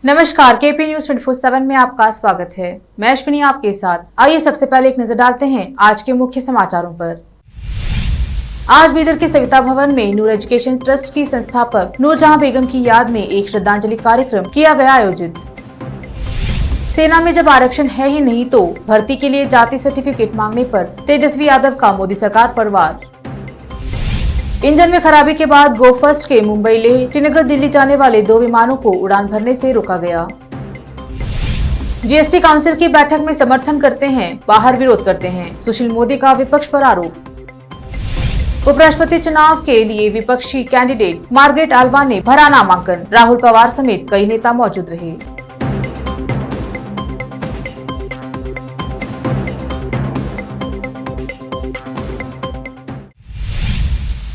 नमस्कार, KP news 24/7 में आपका स्वागत है। मैं अश्विनी आपके साथ। आइए सबसे पहले एक नजर डालते हैं आज के मुख्य समाचारों पर। आज बीदर के सविता भवन में नूर एजुकेशन ट्रस्ट की संस्थापक नूरजहां बेगम की याद में एक श्रद्धांजलि कार्यक्रम किया गया आयोजित। सेना में जब आरक्षण है ही नहीं तो भर्ती के लिए जाति सर्टिफिकेट मांगने पर तेजस्वी यादव का मोदी सरकार पर वार। इंजन में खराबी के बाद गो फर्स्ट के मुंबई लेह श्रीनगर दिल्ली जाने वाले 2 विमानों को उड़ान भरने से रोका गया। जीएसटी काउंसिल की बैठक में समर्थन करते हैं, बाहर विरोध करते हैं, सुशील मोदी का विपक्ष पर आरोप। उपराष्ट्रपति चुनाव के लिए विपक्षी कैंडिडेट मार्गरेट आल्वा ने भरा नामांकन, राहुल पवार समेत कई नेता मौजूद रहे।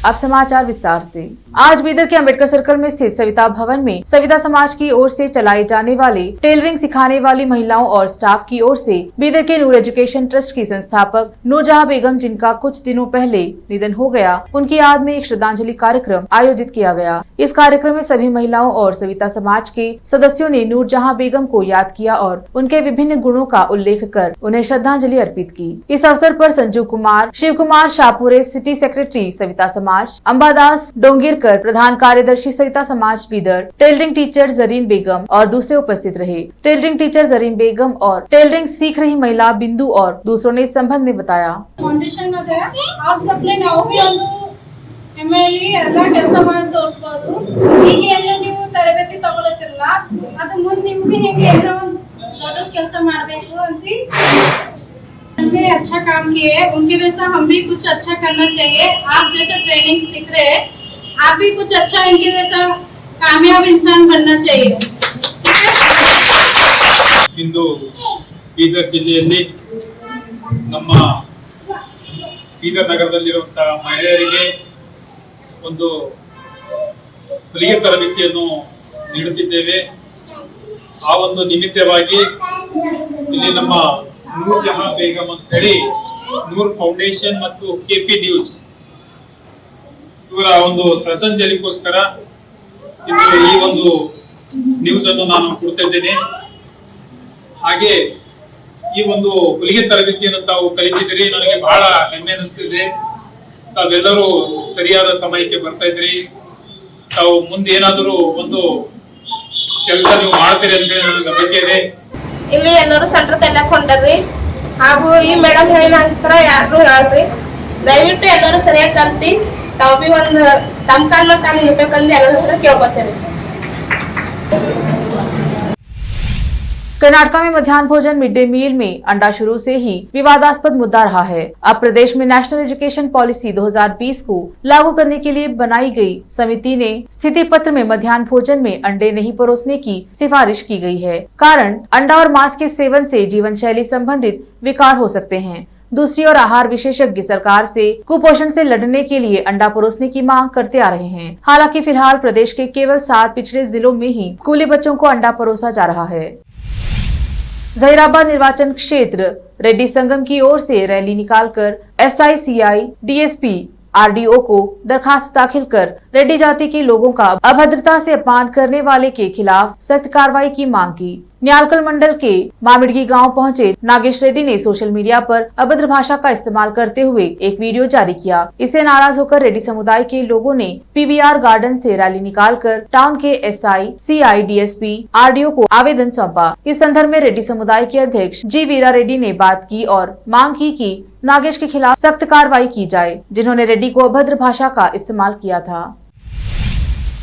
अब समाचार विस्तार से। आज बीदर के अंबेडकर सर्कल में स्थित सविता भवन में सविता समाज की ओर से चलाए जाने वाले टेलरिंग सिखाने वाली महिलाओं और स्टाफ की ओर से बीदर के नूर एजुकेशन ट्रस्ट की संस्थापक नूरजहां बेगम, जिनका कुछ दिनों पहले निधन हो गया, उनकी याद में एक श्रद्धांजलि कार्यक्रम आयोजित किया गया। इस कार्यक्रम में सभी महिलाओं और सविता समाज के सदस्यों ने नूरजहां बेगम को याद किया और उनके विभिन्न गुणों का उल्लेख कर उन्हें श्रद्धांजलि अर्पित की। इस अवसर पर संजू कुमार, शिव कुमार शाहपुरे, सिटी सेक्रेटरी सविता समाज, अंबादास डोंगिरकर, प्रधान कार्यदर्शी सविता समाज बीदर, टेलरिंग टीचर जरीन बेगम और दूसरे उपस्थित रहे। टेलरिंग टीचर जरीन बेगम और टेलरिंग सीख रही महिला बिंदु और दूसरों ने इस संबंध में बताया। ಫೌಂಡೇಶನ್ ಅದೇ ಆಗ್ತಪ್ಲೆ ನಾವು ಒಂದು ಎಂಎಲ್ಇ ಎಲ್ಲ ಕೆಲಸ ಮಾಡಿ ತೋರಿಸಬಹುದು। ಈಗ ಎಲ್ಲ ನೀವು ತರಬೇತಿ ತಗೊಳ್ತಿರಲ್ಲ, ಅದು ಮುಂದೆ ನಿಮಗೆ ಹೇಗೆ ಏನೋ ದೊಡ್ಡ ಕೆಲಸ ಮಾಡಬೇಕು ಅಂತ में अच्छा काम किए, उनके जैसा हम भी कुछ अच्छा करना चाहिए। आप जैसे ट्रेनिंग सीख रहे हैं, आप भी कुछ अच्छा इनके जैसा कामयाब इंसान बनना चाहिए। ಇಂದು ಬೀದರ್ ಜಿಲ್ಲೆಯಲ್ಲಿ ನಮ್ಮ ಬೀದರ್ ನಗರದಲ್ಲಿರುವಂತಹ ಮಹಿಳೆಯರಿಗೆ ಒಂದು ಹೊಲಿಗೆ ತರಬೇತಿಯನ್ನು ನೀಡುತ್ತಿದ್ದೇವೆ। ಆ ಒಂದು ನಿಮಿತ್ತವಾಗಿ ಇಲ್ಲಿ ನಮ್ಮ ನೂರಜಹಾಂ ಬೇಗಂ ಅಂತ ಹೇಳಿ ನೂರ್ ಫೌಂಡೇಶನ್ ಮತ್ತು ಕೆಪಿ ನ್ಯೂಸ್ ಇವರ ಒಂದು ಶ್ರದ್ಧಾಂಜಲಿಗೋಸ್ಕರ ಈ ಒಂದು ನ್ಯೂಸ್ ಅನ್ನು ನಾನು ಕೊಡ್ತಿದ್ದೇನೆ। ಹಾಗೆ ಈ ಒಂದು ಹೊಲಿಗೆ ತರಬೇತಿಯನ್ನು ತಾವು ಕಲಿತಿದ್ದೀರಿ, ನನಗೆ ಬಹಳ ಹೆಮ್ಮೆ ಅನಿಸ್ತಿದೆ। ತಾವೆಲ್ಲರೂ ಸರಿಯಾದ ಸಮಯಕ್ಕೆ ಬರ್ತಾ ಇದ್ರಿ, ತಾವು ಮುಂದೆ ಏನಾದರೂ ಒಂದು ಕೆಲಸ ನೀವು ಮಾಡ್ತೀರಿ ಅಂತ ನನಗೆ ನಂಬಿಕೆ ಇದೆ। ಇಲ್ಲಿ ಎಲ್ಲರೂ ಸೆಂಟರ್ ಕಲ್ಯಾಕ್ ಹೊಂಟಾರ್ರಿ, ಹಾಗೂ ಈ ಮೇಡಮ್ ಹೇಳಿದ ನಂತರ ಯಾರು ಹೇಳ್ರಿ, ದಯವಿಟ್ಟು ಎಲ್ಲರೂ ಸರಿಯಾಗಿ ಕಲ್ತಿ ತಾವು ಬಿ ಒಂದು ತಮ್ಮ ಕಾಲ ತಾನು ನಿಲ್ಬೇಕಂದು ಎಲ್ಲರ ಹತ್ರ ಕೇಳ್ಕೊತೇನೆ। कर्नाटका में मध्याह्न भोजन मिड डे मील में अंडा शुरू से ही विवादास्पद मुद्दा रहा है। अब प्रदेश में नेशनल एजुकेशन पॉलिसी 2020 को लागू करने के लिए बनाई गई समिति ने स्थिति पत्र में मध्याह्न भोजन में अंडे नहीं परोसने की सिफारिश की गई है। कारण अंडा और मांस के सेवन से जीवन शैली संबंधित विकार हो सकते हैं। दूसरी ओर आहार विशेषज्ञ सरकार से कुपोषण से लड़ने के लिए अंडा परोसने की मांग करते आ रहे हैं। हालांकि फिलहाल प्रदेश के केवल 7 पिछड़े जिलों में ही स्कूली बच्चों को अंडा परोसा जा रहा है। जहीराबाद निर्वाचन क्षेत्र रेड्डी संगम की ओर से रैली निकालकर एसआईसीआई डीएसपी आरडीओ को दरखास्त दाखिल कर रेड्डी जाति के लोगों का अभद्रता से अपमान करने वाले के खिलाफ सख्त कार्रवाई की मांग की। न्यालकल मंडल के मामिड़गी गांव पहुंचे नागेश रेड्डी ने सोशल मीडिया पर अभद्र भाषा का इस्तेमाल करते हुए एक वीडियो जारी किया। इससे नाराज होकर रेड्डी समुदाय के लोगों ने पीवीआर गार्डन से रैली निकालकर टाउन के एसआई, सीआई, डीएसपी, आरडीओ को आवेदन सौंपा। इस संदर्भ में रेड्डी समुदाय के अध्यक्ष जी वीरा रेड्डी ने बात की और मांग की कि नागेश के खिलाफ सख्त कार्रवाई की जाए, जिन्होंने रेड्डी को अभद्र भाषा का इस्तेमाल किया था।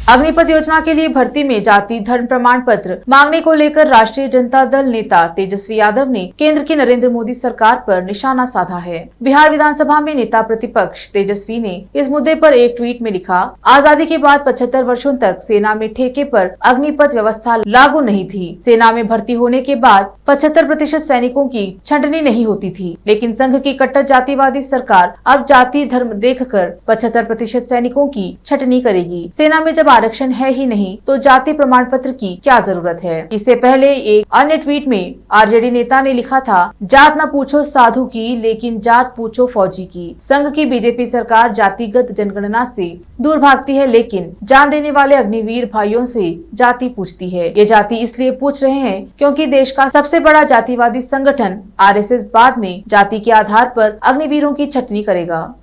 अग्निपथ योजना के लिए भर्ती में जाति धर्म प्रमाण पत्र मांगने को लेकर राष्ट्रीय जनता दल नेता तेजस्वी यादव ने केंद्र की नरेंद्र मोदी सरकार पर निशाना साधा है। बिहार विधानसभा में नेता प्रतिपक्ष तेजस्वी ने इस मुद्दे पर एक ट्वीट में लिखा, आजादी के बाद 75 वर्षों तक सेना में ठेके पर अग्निपथ व्यवस्था लागू नहीं थी। सेना में भर्ती होने के बाद 75% सैनिकों की छंटनी नहीं होती थी, लेकिन संघ की कट्टर जातिवादी सरकार अब जाति धर्म देखकर 75% सैनिकों की छंटनी करेगी। सेना में जब आरक्षण है ही नहीं तो जाति प्रमाण पत्र की क्या जरूरत है। इससे पहले एक अन्य ट्वीट में आरजेडी नेता ने लिखा था, जात न पूछो साधु की लेकिन जात पूछो फौजी की। संघ की बीजेपी सरकार जातिगत जनगणना से दूर भागती है, लेकिन जान देने वाले अग्निवीर भाइयों से जाति पूछती है। ये जाति इसलिए पूछ रहे हैं क्योंकि देश का सबसे बड़ा जातिवादी संगठन आरएसएस बाद में जाति के आधार पर अग्निवीरों की छटनी करेगा।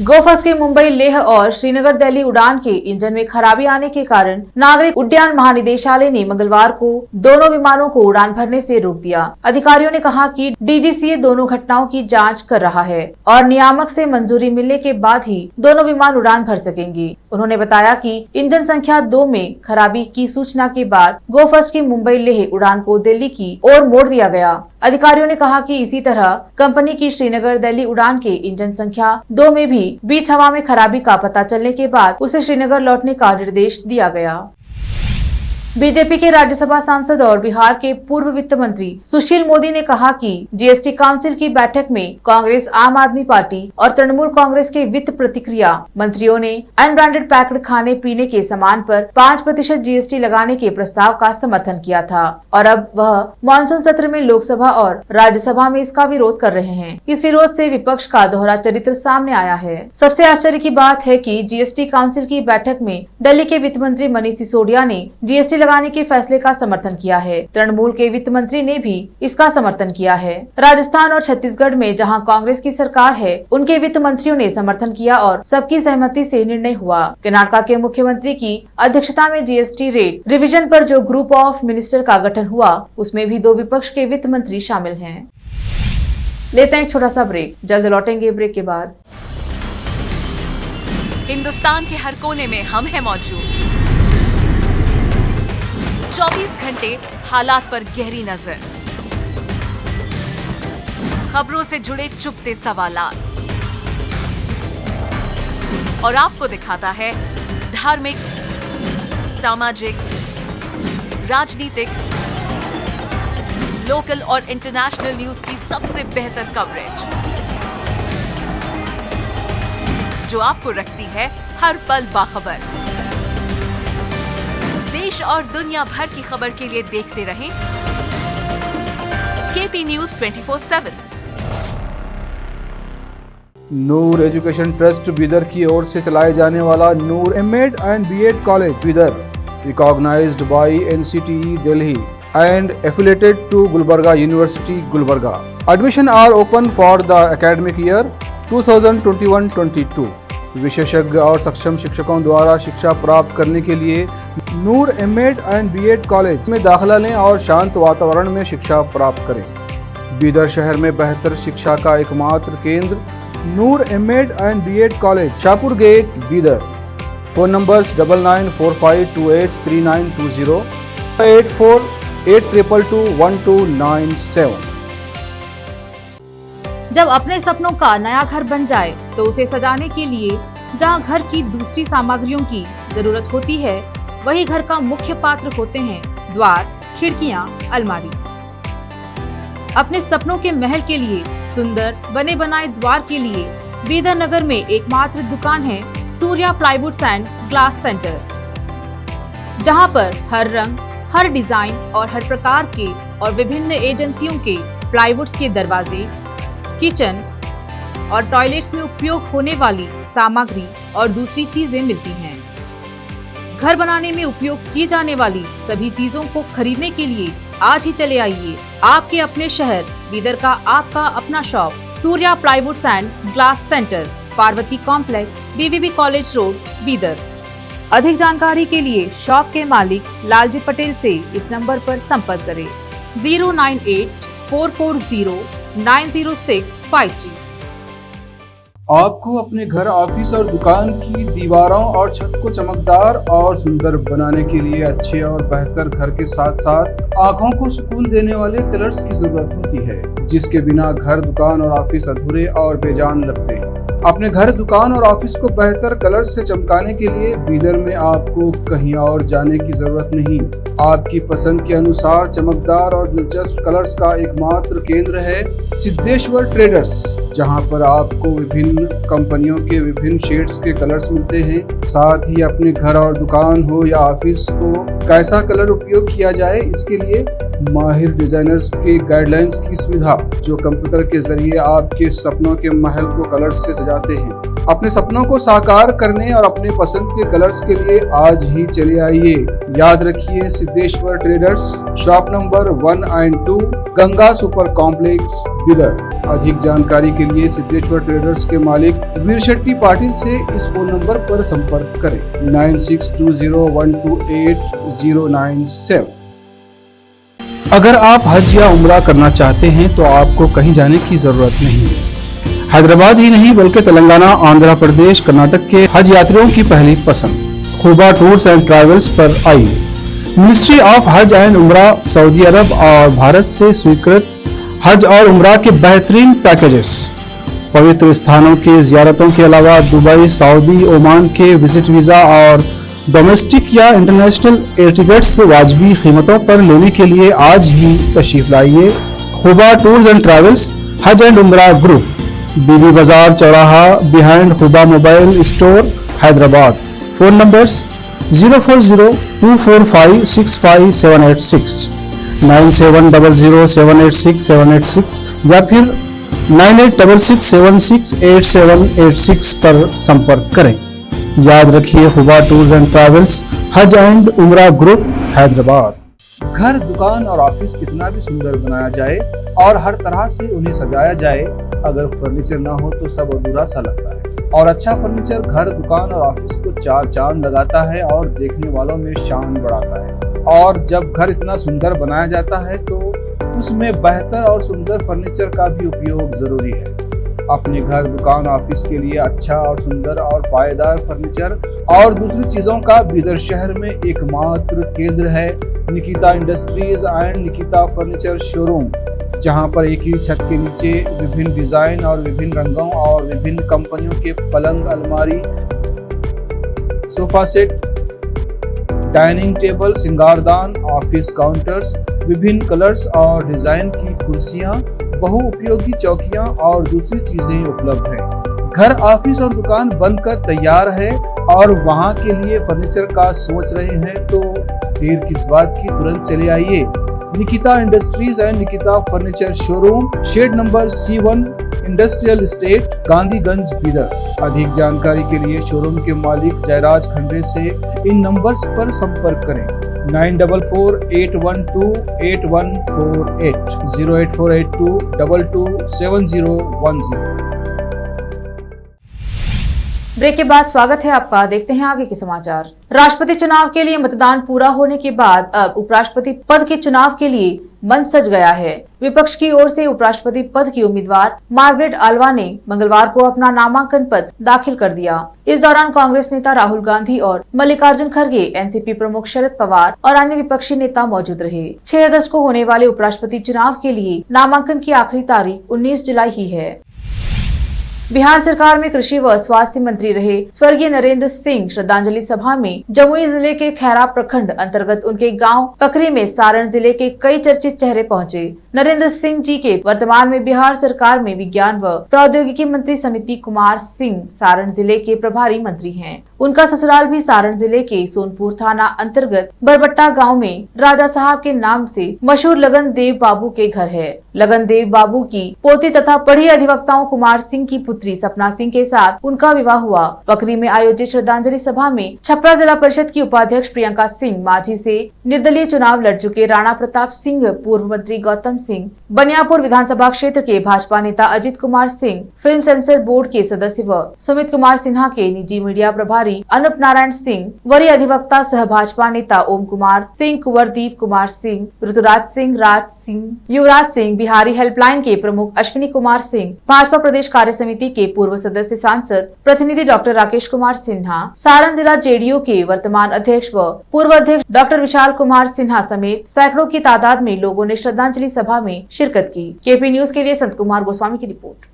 गोफर्स के मुंबई, लेह और श्रीनगर दिल्ली उड़ान के इंजन में खराबी आने के कारण नागरिक उड्डयन महानिदेशालय ने मंगलवार को दोनों विमानों को उड़ान भरने से रोक दिया। अधिकारियों ने कहा कि डीजीसीए दोनों घटनाओं की जांच कर रहा है और नियामक से मंजूरी मिलने के बाद ही दोनों विमान उड़ान भर सकेंगे। उन्होंने बताया कि इंजन संख्या 2 में खराबी की सूचना के बाद गोफर्स की मुंबई लेह उड़ान को दिल्ली की ओर मोड़ दिया गया। अधिकारियों ने कहा कि इसी तरह कंपनी की श्रीनगर दिल्ली उड़ान के इंजन संख्या 2 में भी बीच हवा में खराबी का पता चलने के बाद उसे श्रीनगर लौटने का निर्देश दिया गया। बीजेपी के राज्यसभा सांसद और बिहार के पूर्व वित्त मंत्री सुशील मोदी ने कहा कि जीएसटी काउंसिल की बैठक में कांग्रेस, आम आदमी पार्टी और तृणमूल कांग्रेस के वित्त प्रतिक्रिया मंत्रियों ने अनब्रांडेड पैक्ड खाने पीने के सामान पर 5% जीएसटी लगाने के प्रस्ताव का समर्थन किया था और अब वह मानसून सत्र में लोकसभा और राज्यसभा में इसका विरोध कर रहे हैं। इस विरोध से विपक्ष का दोहरा चरित्र सामने आया है। सबसे आश्चर्य की बात है कि जीएसटी काउंसिल की बैठक में दिल्ली के वित्त मंत्री मनीष सिसोदिया ने जीएसटी लगाने के फैसले का समर्थन किया है। तृणमूल के वित्त मंत्री ने भी इसका समर्थन किया है। राजस्थान और छत्तीसगढ़ में जहां कांग्रेस की सरकार है, उनके वित्त मंत्रियों ने समर्थन किया और सबकी सहमति से निर्णय हुआ। कर्नाटक के मुख्यमंत्री की अध्यक्षता में जीएसटी रेट रिवीजन पर जो ग्रुप ऑफ मिनिस्टर का गठन हुआ, उसमें भी 2 विपक्ष के वित्त मंत्री शामिल हैं। लेते हैं एक छोटा सा ब्रेक, जल्द लौटेंगे ब्रेक के बाद। हिंदुस्तान के हर कोने में हम हैं मौजूद, 24 घंटे हालात पर गहरी नजर, खबरों से जुड़े चुपते सवालात और आपको दिखाता है धार्मिक, सामाजिक, राजनीतिक, लोकल और इंटरनेशनल न्यूज की सबसे बेहतर कवरेज, जो आपको रखती है हर पल बाखबर। देश और दुनिया भर की खबर के लिए देखते रहें KP news 24/7। Noor education trust Bidar की ओर से चलाए जाने वाला Noor MEd and BEd college Bidar, recognised by NCTE Delhi and affiliated to Gulbarga University, Gulbarga. Admission are open for the academic year 2021-22. विशेषज्ञ और सक्षम शिक्षकों द्वारा शिक्षा प्राप्त करने के लिए नूर एमएड एंड बीएड कॉलेज में दाखिला लें और शांत वातावरण में शिक्षा प्राप्त करें। बीदर शहर में बेहतर शिक्षा का एकमात्र केंद्र Noor MEd and BEd college, Shahpur gate, Bidar. Phone numbers 9945283920, 8482221297। जब अपने सपनों का नया घर बन जाए तो उसे सजाने के लिए जहां घर की दूसरी सामग्रियों की जरूरत होती है, वही घर का मुख्य पात्र होते हैं द्वार, खिड़कियां, अलमारी। अपने सपनों के महल के लिए सुंदर बने बनाए द्वार के लिए बीदर नगर में एकमात्र दुकान है Surya plywoods and glass centre, जहां पर हर रंग, हर डिजाइन और हर प्रकार के और विभिन्न एजेंसियों के प्लाईवुड्स के दरवाजे, किचन और टॉयलेट्स में उपयोग होने वाली सामग्री और दूसरी चीजें मिलती हैं। घर बनाने में उपयोग की जाने वाली सभी चीजों को खरीदने के लिए आज ही चले आइए आपके अपने शहर बीदर का आपका अपना shop Surya plywoods and glass centre, Parvati complex, BVB college road, Bidar. अधिक जानकारी के लिए शॉप के मालिक लालजी पटेल से इस नंबर पर संपर्क करें 09844090653। आपको अपने घर, ऑफिस और दुकान की दीवारों और छत को चमकदार और सुंदर बनाने के लिए अच्छे और बेहतर घर के साथ साथ आंखों को सुकून देने वाले कलर्स की जरूरत होती है, जिसके बिना घर, दुकान और ऑफिस अधूरे और बेजान लगते हैं। अपने घर, दुकान और ऑफिस को बेहतर कलर से चमकाने के लिए बीदर में आपको कहीं और जाने की जरूरत नहीं। आपकी पसंद के अनुसार चमकदार और दिलचस्प कलर्स का एकमात्र केंद्र है सिद्धेश्वर ट्रेडर्स, जहां पर आपको विभिन्न कंपनियों के विभिन्न शेड्स के कलर्स मिलते हैं। साथ ही अपने घर और दुकान हो या ऑफिस को कैसा कलर उपयोग किया जाए, इसके लिए माहिर डिजाइनर्स के गाइडलाइंस की सुविधा, जो कंप्यूटर के जरिए आपके सपनों के महल को कलर से चाहते हैं, अपने सपनों को साकार करने और अपने पसंद के कलर्स के लिए आज ही चले आइए। याद रखिए, Siddheshwar traders, shop number 1 and 2, Ganga super complex, Bidar. अधिक जानकारी के लिए सिद्धेश्वर ट्रेडर्स के मालिक वीर शेट्टी पाटिल से इस फोन नंबर पर संपर्क करें 9620128097। अगर आप हज या उम्रा करना चाहते हैं तो आपको कहीं जाने की जरूरत नहीं है। हैदराबाद ही नहीं बल्कि तेलंगाना, आंध्र प्रदेश, कर्नाटक के हज यात्रियों की पहली पसंद खुबा टूर्स एंड ट्रैवल्स पर आइए। मिनिस्ट्री ऑफ हज एंड उम्रा, सऊदी अरब और भारत से स्वीकृत हज और उम्रा के बेहतरीन पैकेजेस, पवित्र स्थानों की जियारतों के अलावा दुबई, सऊदी, ओमान के विजिट वीजा और डोमेस्टिक या इंटरनेशनल एयर टिकट्स वाजबी कीमतों पर लेने के लिए आज ही तशरीफ लाइए। खुबा टूर्स एंड ट्रैवल्स, हज एंड उम्रा ग्रुप, बीबी बाजार चौराहा, behind Khuba mobile store, Hyderabad. Phone numbers 040245658786, 9700786786 या फिर 9866768786 पर संपर्क करें। याद रखिए, खुबा टूर्स एंड ट्रैवल्स, हज एंड उम्रा ग्रुप, हैदराबाद। घर, दुकान और ऑफिस कितना भी सुंदर बनाया जाए और हर तरह से उन्हें सजाया जाए, अगर फर्नीचर ना हो तो सब अधूरा सा लगता है। और अच्छा फर्नीचर घर, दुकान और ऑफिस को चार चांद लगाता है और देखने वालों में शान बढ़ाता है। और जब घर इतना सुंदर बनाया जाता है तो उसमें बेहतर और सुंदर फर्नीचर का भी उपयोग जरूरी है। अपने घर, दुकान, ऑफिस के लिए अच्छा और सुंदर और पायदार फर्नीचर और दूसरी चीजों का बिदर शहर में एकमात्र केंद्र है Nikita industries and Nikita furniture showroom, जहां पर एक ही छत के नीचे विभिन्न डिजाइन और विभिन्न रंगों और विभिन्न कंपनियों के पलंग, अलमारी, सोफा सेट, डाइनिंग टेबल, सिंगारदान, ऑफिस काउंटर्स, विभिन्न कलर्स और डिजाइन की कुर्सियां, बहुउपयोगी चौकियां और दूसरी चीजें उपलब्ध हैं। घर, ऑफिस और दुकान बनकर तैयार है और वहां के लिए फर्नीचर का सोच रहे हैं तो देर किस बात की, तुरंत चले आइए। Nikita industries and Nikita furniture showroom, shed number C1, industrial estate, Gandhiganj, Bidar. अधिक जानकारी के लिए शोरूम के मालिक जयराज खंडे से इन नंबर्स पर संपर्क करें 9448128148, 08482227010। ब्रेक के बाद स्वागत है आपका। देखते हैं आगे के समाचार। राष्ट्रपति चुनाव के लिए मतदान पूरा होने के बाद अब उपराष्ट्रपति पद के चुनाव के लिए मंच सज गया है। विपक्ष की ओर से उपराष्ट्रपति पद की उम्मीदवार मार्गरेट आल्वा ने मंगलवार को अपना नामांकन पत्र दाखिल कर दिया। इस दौरान कांग्रेस नेता राहुल गांधी और मल्लिकार्जुन खड़गे, एनसीपी प्रमुख शरद पवार और अन्य विपक्षी नेता मौजूद रहे। 6 अगस्त को होने वाले उपराष्ट्रपति चुनाव के लिए नामांकन की आखिरी तारीख 19 जुलाई ही है। बिहार सरकार में कृषि व स्वास्थ्य मंत्री रहे स्वर्गीय नरेंद्र सिंह श्रद्धांजलि सभा में जमुई जिले के खैरा प्रखंड अंतर्गत उनके गांव ककरी में सारण जिले के कई चर्चित चेहरे पहुंचे। नरेंद्र सिंह जी के वर्तमान में बिहार सरकार में विज्ञान व प्रौद्योगिकी मंत्री समिति कुमार सिंह सारण जिले के प्रभारी मंत्री हैं। उनका ससुराल भी सारण जिले के सोनपुर थाना अंतर्गत बरबट्टा गांव में राजा साहब के नाम से मशहूर लगन देव बाबू के घर है। लगन देव बाबू की पोती तथा पढ़ी अधिवक्ताओं कुमार सिंह की पुत्री सपना सिंह के साथ उनका विवाह हुआ। बकरी में आयोजित श्रद्धांजलि सभा में छपरा जिला परिषद की उपाध्यक्ष प्रियंका सिंह माझी से निर्दलीय चुनाव लड़ चुके राणा प्रताप सिंह, पूर्व मंत्री गौतम सिंह, बनियापुर विधानसभा क्षेत्र के भाजपा नेता Ajit Kumar Singh, film sensor board के सदस्य व सुमित कुमार सिन्हा के निजी मीडिया प्रभारी अनुप नारायण सिंह, वरीय अधिवक्ता सह भाजपा नेता ओम कुमार सिंह, कुंवरदीप कुमार सिंह, ऋतुराज सिंह, राज सिंह, युवराज सिंह, बिहारी हेल्पलाइन के प्रमुख अश्विनी कुमार सिंह, भाजपा प्रदेश कार्य समिति के पूर्व सदस्य सांसद प्रतिनिधि डॉक्टर राकेश कुमार सिन्हा, सारण जिला जेडीयू के वर्तमान अध्यक्ष व पूर्व अध्यक्ष डॉक्टर विशाल कुमार सिन्हा समेत सैकड़ों की तादाद में लोगों ने श्रद्धांजलि सभा में शिरकत की। केपी न्यूज के लिए संत कुमार गोस्वामी की रिपोर्ट।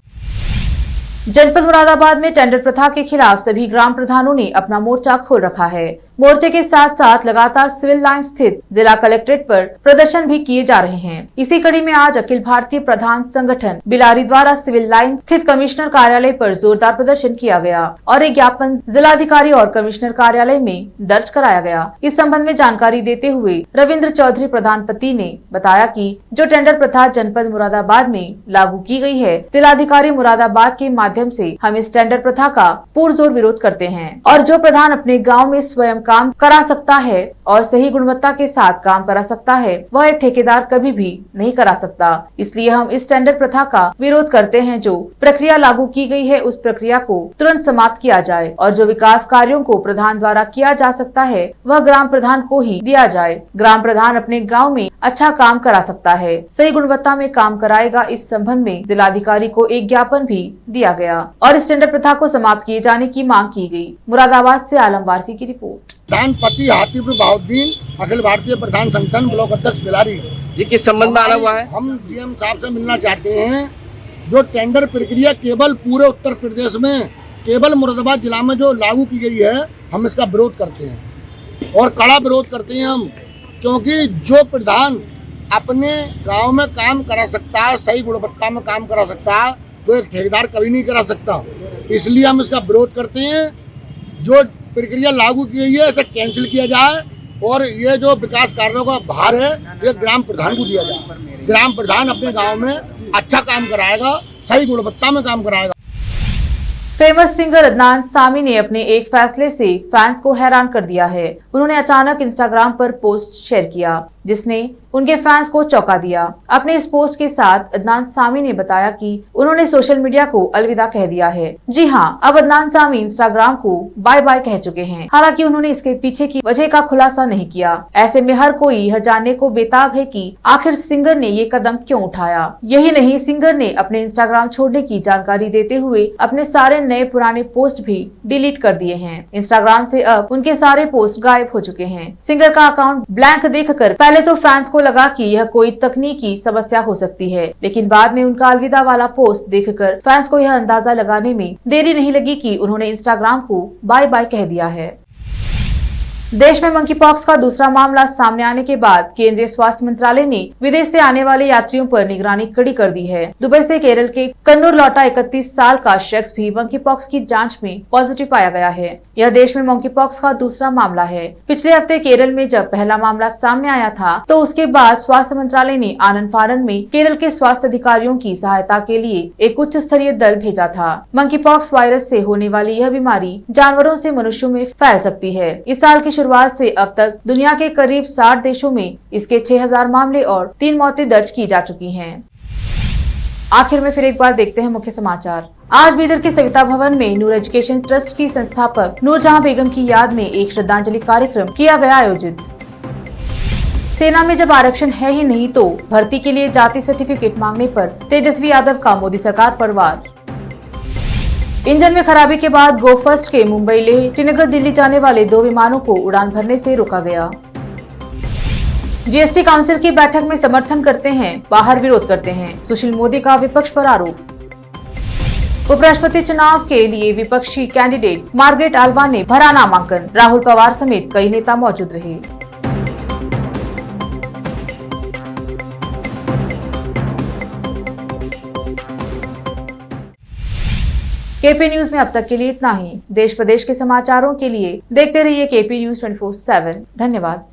जनपद मुरादाबाद में टेंडर प्रथा के खिलाफ सभी ग्राम प्रधानों ने अपना मोर्चा खोल रखा है। मोर्चे के साथ साथ लगातार सिविल लाइन स्थित जिला कलेक्ट्रेट पर प्रदर्शन भी किए जा रहे हैं। इसी कड़ी में आज अखिल भारतीय प्रधान संगठन बिलारी द्वारा सिविल लाइन स्थित कमिश्नर कार्यालय पर जोरदार प्रदर्शन किया गया और एक ज्ञापन जिलाधिकारी और कमिश्नर कार्यालय में दर्ज कराया गया। इस संबंध में जानकारी देते हुए रविंद्र चौधरी प्रधानपति ने बताया कि जो टेंडर प्रथा जनपद मुरादाबाद में लागू की गई है, जिलाधिकारी मुरादाबाद के माध्यम से हम इस टेंडर प्रथा का पुरजोर विरोध करते हैं और जो प्रधान अपने गांव में स्वयं काम करा सकता है और सही गुणवत्ता के साथ काम करा सकता है, वह एक ठेकेदार कभी भी नहीं करा सकता। इसलिए हम इस टेंडर प्रथा का विरोध करते हैं। जो प्रक्रिया लागू की गई है उस प्रक्रिया को तुरंत समाप्त किया जाए और जो विकास कार्यों को प्रधान द्वारा किया जा सकता है वह ग्राम प्रधान को ही दिया जाए। ग्राम प्रधान अपने गाँव में अच्छा काम करा सकता है, सही गुणवत्ता में काम कराएगा। इस संबंध में जिलाधिकारी को एक ज्ञापन भी दिया गया और इस टेंडर प्रथा को समाप्त किए जाने की मांग की गई। मुरादाबाद से आलम वारसी की रिपोर्ट। प्रधानपति हाथीपुर बहाउद्दीन, अखिल भारतीय प्रधान संगठन ब्लॉक अध्यक्ष बिलारी जी, किस संबंध में आना हुआ है? हम डीएम साहब से मिलना चाहते हैं। जो टेंडर प्रक्रिया केवल पूरे उत्तर प्रदेश में केवल मुरादाबाद जिला में जो लागू की गई है, हम इसका विरोध करते हैं और कड़ा विरोध करते हैं हम, क्योंकि जो प्रधान अपने गांव में काम करा सकता है, सही गुणवत्ता में काम करा सकता है, तो एक ठेकेदार कभी नहीं करा सकता। इसलिए हम इसका विरोध करते हैं। जो प्रक्रिया लागू की गई है इसे कैंसिल किया जाए और ये जो विकास कार्यों का भार है ये ग्राम प्रधान को दिया जाए। ग्राम प्रधान अपने गांव में अच्छा काम कराएगा, सही गुणवत्ता में काम कराएगा। फेमस सिंगर अदनान सामी ने अपने एक फैसले से फैंस को हैरान कर दिया है। उन्होंने अचानक इंस्टाग्राम पर पोस्ट शेयर किया जिसने उनके फैंस को चौंका दिया। अपने इस पोस्ट के साथ अदनान सामी ने बताया कि उन्होंने सोशल मीडिया को अलविदा कह दिया है। जी हाँ, अब अदनान सामी इंस्टाग्राम को बाय बाय कह चुके हैं। हालांकि उन्होंने इसके पीछे की वजह का खुलासा नहीं किया। ऐसे में हर कोई यह जानने को बेताब है कि आखिर सिंगर ने ये कदम क्यों उठाया। यही नहीं, सिंगर ने अपने इंस्टाग्राम छोड़ने की जानकारी देते हुए अपने सारे नए पुराने पोस्ट भी डिलीट कर दिए हैं। इंस्टाग्राम से अब उनके सारे पोस्ट गायब हो चुके हैं। सिंगर का अकाउंट ब्लैंक देखकर पहले तो फैंस को लगा कि यह कोई तकनीकी समस्या हो सकती है, लेकिन बाद में उनका अलविदा वाला पोस्ट देखकर फैंस को यह अंदाजा लगाने में देरी नहीं लगी कि उन्होंने इंस्टाग्राम को बाय बाय कह दिया है। देश में मंकी पॉक्स का दूसरा मामला सामने आने के बाद केंद्रीय स्वास्थ्य मंत्रालय ने विदेश से आने वाले यात्रियों पर निगरानी कड़ी कर दी है। दुबई से केरल के कन्नूर लौटा 31 साल का शख्स भी मंकी पॉक्स की जांच में पॉजिटिव पाया गया है। यह देश में मंकी पॉक्स का दूसरा मामला है। पिछले हफ्ते केरल में जब पहला मामला सामने आया था तो उसके बाद स्वास्थ्य मंत्रालय ने आनंद फानन में केरल के स्वास्थ्य अधिकारियों की सहायता के लिए एक उच्च स्तरीय दल भेजा था। मंकी पॉक्स वायरस से होने वाली यह बीमारी जानवरों से मनुष्यों में फैल सकती है। इस साल की शुरुआत से अब तक दुनिया के करीब 60 देशों में इसके 6000 मामले और 3 मौतें दर्ज की जा चुकी हैं। आखिर में फिर एक बार देखते हैं मुख्य समाचार। आज बीदर के सविता भवन में नूर एजुकेशन ट्रस्ट की संस्थापक नूरजहां बेगम की याद में एक श्रद्धांजलि कार्यक्रम किया गया आयोजित। सेना में जब आरक्षण है ही नहीं तो भर्ती के लिए जाति सर्टिफिकेट मांगने पर तेजस्वी यादव का मोदी सरकार पर वार। इंजन में खराबी के बाद गो फर्स्ट के मुंबई लेह श्रीनगर दिल्ली जाने वाले 2 विमानों को उड़ान भरने से रोका गया। जीएसटी काउंसिल की बैठक में समर्थन करते हैं, बाहर विरोध करते हैं, सुशील मोदी का विपक्ष पर आरोप। उपराष्ट्रपति चुनाव के लिए विपक्षी कैंडिडेट मार्गरेट आल्वा ने भरा नामांकन। राहुल पवार समेत कई नेता मौजूद रहे। केपी न्यूज में अब तक के लिए इतना ही। देश प्रदेश के समाचारों के लिए देखते रहिए केपी न्यूज 24/7। धन्यवाद।